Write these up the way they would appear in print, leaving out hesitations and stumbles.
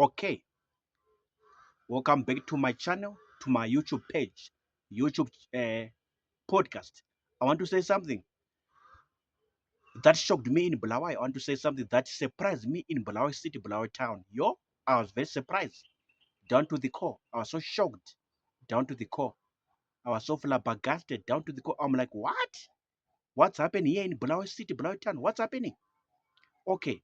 Okay, welcome back to my channel, to my YouTube page, YouTube podcast. I want to say something that shocked me in Bulawayo. I want to say something that surprised me in Bulawayo City, Bulawayo Town. I was very surprised, down to the core. I was so shocked, down to the core. I was so flabbergasted, down to the core. I'm like, what? What's happening here in Bulawayo City, Bulawayo Town? What's happening? Okay,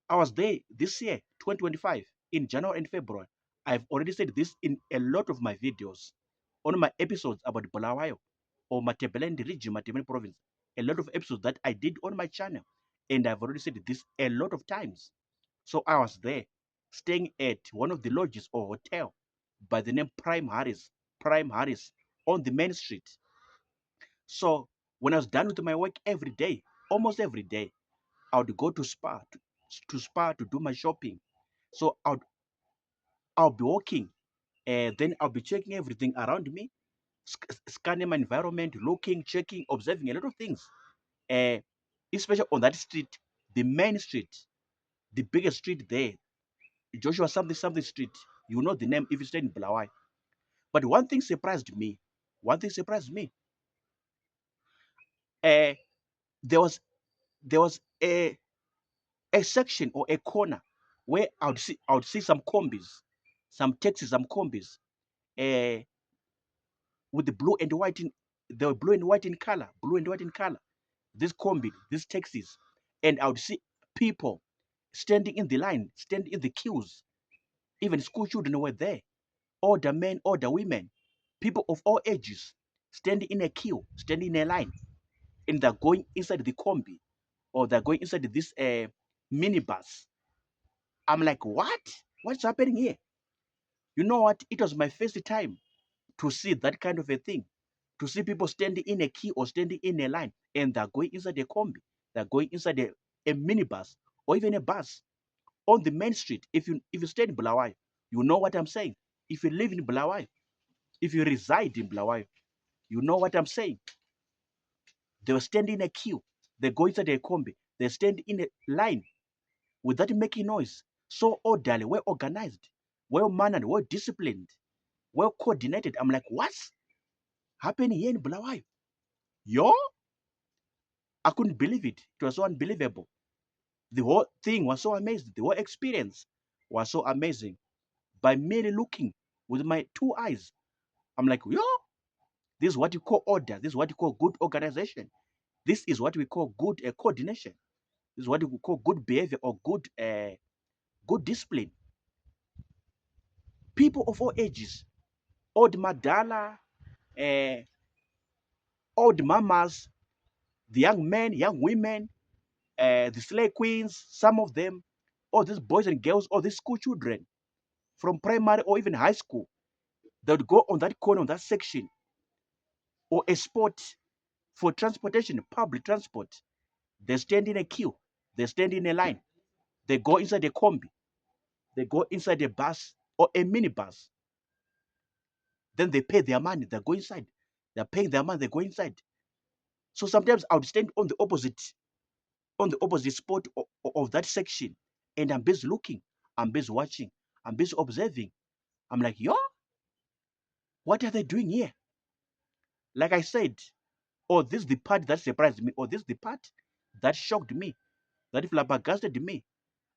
I was there this year, 2025, in January and February. I've already said this in a lot of my videos, on my episodes about Bulawayo or Matebelendi region, Matebelendi province. A lot of episodes that I did on my channel. And I've already said this a lot of times. So I was there, staying at one of the lodges or hotel by the name Prime Harris, on the main street. So when I was done with my work every day, almost every day, I would go to spa to do my shopping. So I'll be walking, and then I'll be checking everything around me, scanning my environment, looking, checking, observing a lot of things. Uh, Especially on that street, the main street, the biggest street there, Joshua something something street. You know the name if you stay in Bulawayo. But one thing surprised me. One thing surprised me. Uh, there was there was a section or a corner where I would see some combis, some taxis, some combis, uh, with the blue and white in they were blue and white in color, blue and white in color. This combi, these taxis, and I would see people standing in the line, standing in the queues. Even school children were there, older men, older women, people of all ages, standing in a queue, standing in a line, and they're going inside the combi or they're going inside this minibus. I'm like, what? What's happening here? You know what? It was my first time to see that kind of a thing, to see people standing in a queue or standing in a line, and they're going inside a combi, they're going inside a minibus or even a bus on the main street. If you stay in Bulawayo, you know what I'm saying. If you live in Bulawayo, if you reside in Bulawayo, you know what I'm saying. They were standing in a queue, they go inside a combi, they stand in a line without making noise. So orderly, well organized, well mannered, well disciplined, well coordinated. I'm like, what's happening here in Bulawayo? Yo, I couldn't believe it. It was so unbelievable. The whole thing was so amazing. The whole experience was so amazing. By merely looking with my two eyes, I'm like, yo, this is what you call order. This is what you call good organization. This is what we call good coordination. This is what we call good behavior or good discipline. People of all ages, old madala, uh, old mamas, the young men, young women, the slave queens, some of them, all these boys and girls, all these school children from primary or even high school, they would go on that corner, on that section, or a spot for transportation, public transport. They stand in a queue, they stand in a line, they go inside a combi, they go inside a bus or a minibus. Then they pay their money, they go inside. They're paying their money, they go inside. So sometimes I would stand on the opposite spot of that section, and I'm busy looking, I'm busy watching, I'm busy observing. I'm like, yo, what are they doing here? Like I said, or this is the part that surprised me, or this is the part that shocked me, that flabbergasted me.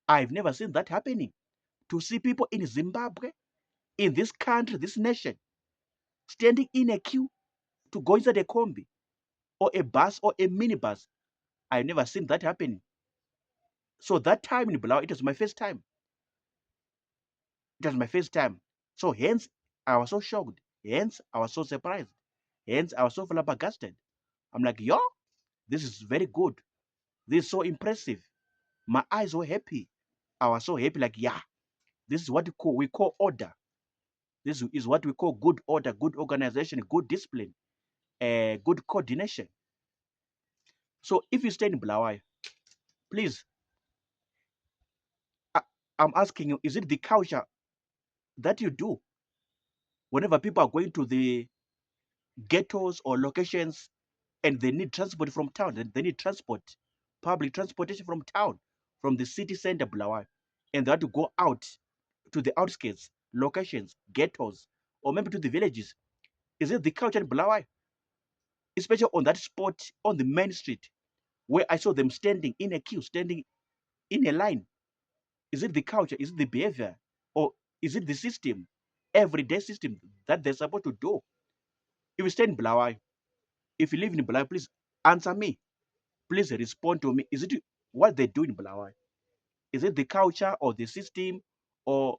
I've never seen that happening. To see people in Zimbabwe, in this country, this nation, standing in a queue to go inside a combi or a bus or a minibus. I've never seen that happening. So that time in Bulawayo, it was my first time. It was my first time. So hence, I was so shocked. Hence, I was so surprised. Hence, I was so flabbergasted. I'm like, yo, this is very good. This is so impressive. My eyes were happy. I was so happy, like, yeah, this is what we call order. This is what we call good order, good organization, good discipline, good coordination. So if you stay in Bulawayo, please, I, I'm asking you, is it the culture that you do? Whenever people are going to the ghettos or locations and they need transport from town, they need transport, public transportation from town, from the city center, Bulawayo, and they have to go out to the outskirts, locations, ghettos, or maybe to the villages. Is it the culture in Bulawayo? Especially on that spot on the main street where I saw them standing in a queue, standing in a line. Is it the culture? Is it the behavior? Or is it the system, everyday system that they're supposed to do? If you stay in Bulawayo, if you live in Bulawayo, please answer me. Please respond to me. Is it what they do in Bulawayo? Is it the culture or the system or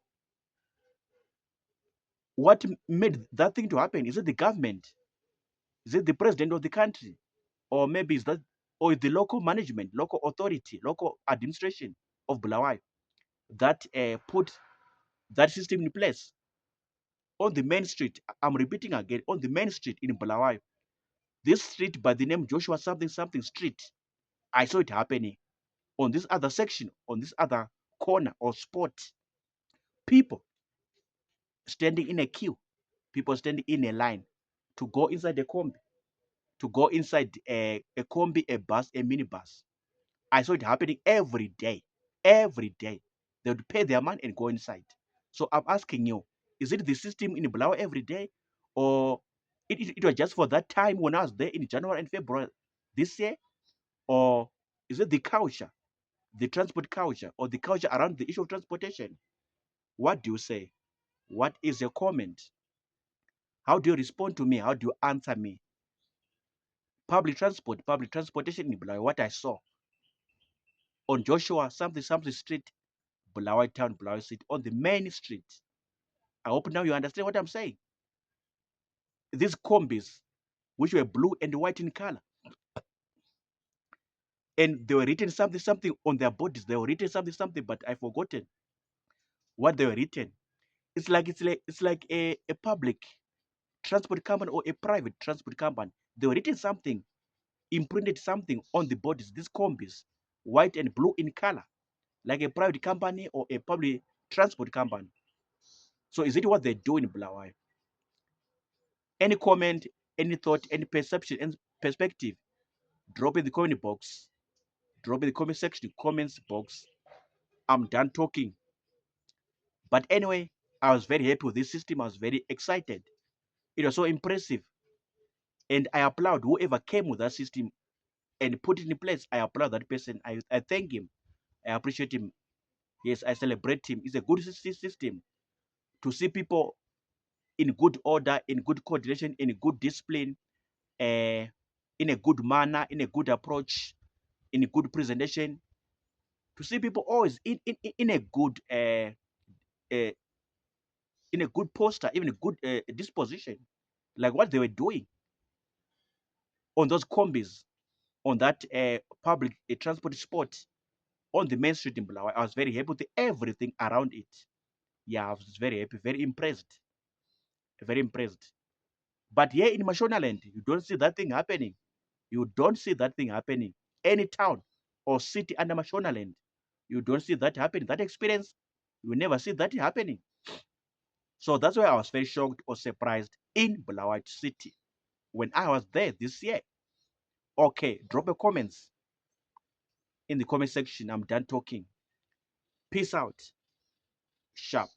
what made that thing to happen? Is it the government? Is it the president of the country? Or maybe is that or the local management, local authority, local administration of Bulawayo that put that system in place? On the main street, I'm repeating again, on the main street in Bulawayo, this street by the name Joshua something something street, I saw it happening. On this other section, on this other corner or spot, people standing in a queue, people standing in a line to go inside the combi, to go inside a combi, a bus, a minibus. I saw it happening every day. Every day. They would pay their money and go inside. So I'm asking you, is it the system in Bulawayo every day? Or it was just for that time when I was there in January and February this year? Or is it the culture, the transport culture, or the culture around the issue of transportation? What do you say? What is your comment? How do you respond to me? How do you answer me? Public transportation in Bulawayo, what I saw on Joshua something something street, Bulawayo town, Bulawayo city, on the main street. I hope now you understand what I'm saying. These combis, which were blue and white in color, and they were written something something on their bodies. They were written something something, but I've forgotten what they were written. It's like a public transport company or a private transport company. They were written something, imprinted something on the bodies. These combis, white and blue in color, like a private company or a public transport company. So is it what they do in Bulawayo? Any comment, any thought, any perception, and perspective? Drop in the comment box. Drop in the comment section, comments box. I'm done talking. But anyway, I was very happy with this system. I was very excited. It was so impressive. And I applaud whoever came with that system and put it in place. I applaud that person. I thank him. I appreciate him. Yes, I celebrate him. It's a good system to see people in good order, in good coordination, in good discipline, uh, in a good manner, in a good approach, in a good presentation. To see people always in a good uh, in a good posture, even a good disposition, like what they were doing on those combis, on that public transport spot on the main street in Bulawayo. I was very happy with everything around it. Yeah, I was very happy, very impressed, very impressed. But here in Mashonaland, you don't see that thing happening. You don't see that thing happening. Any town or city under Mashonaland, you don't see that happening. That experience, you never see that happening. So that's why I was very shocked or surprised in Bulawayo City when I was there this year. Okay, drop a comments in the comment section. I'm done talking. Peace out. Sharp.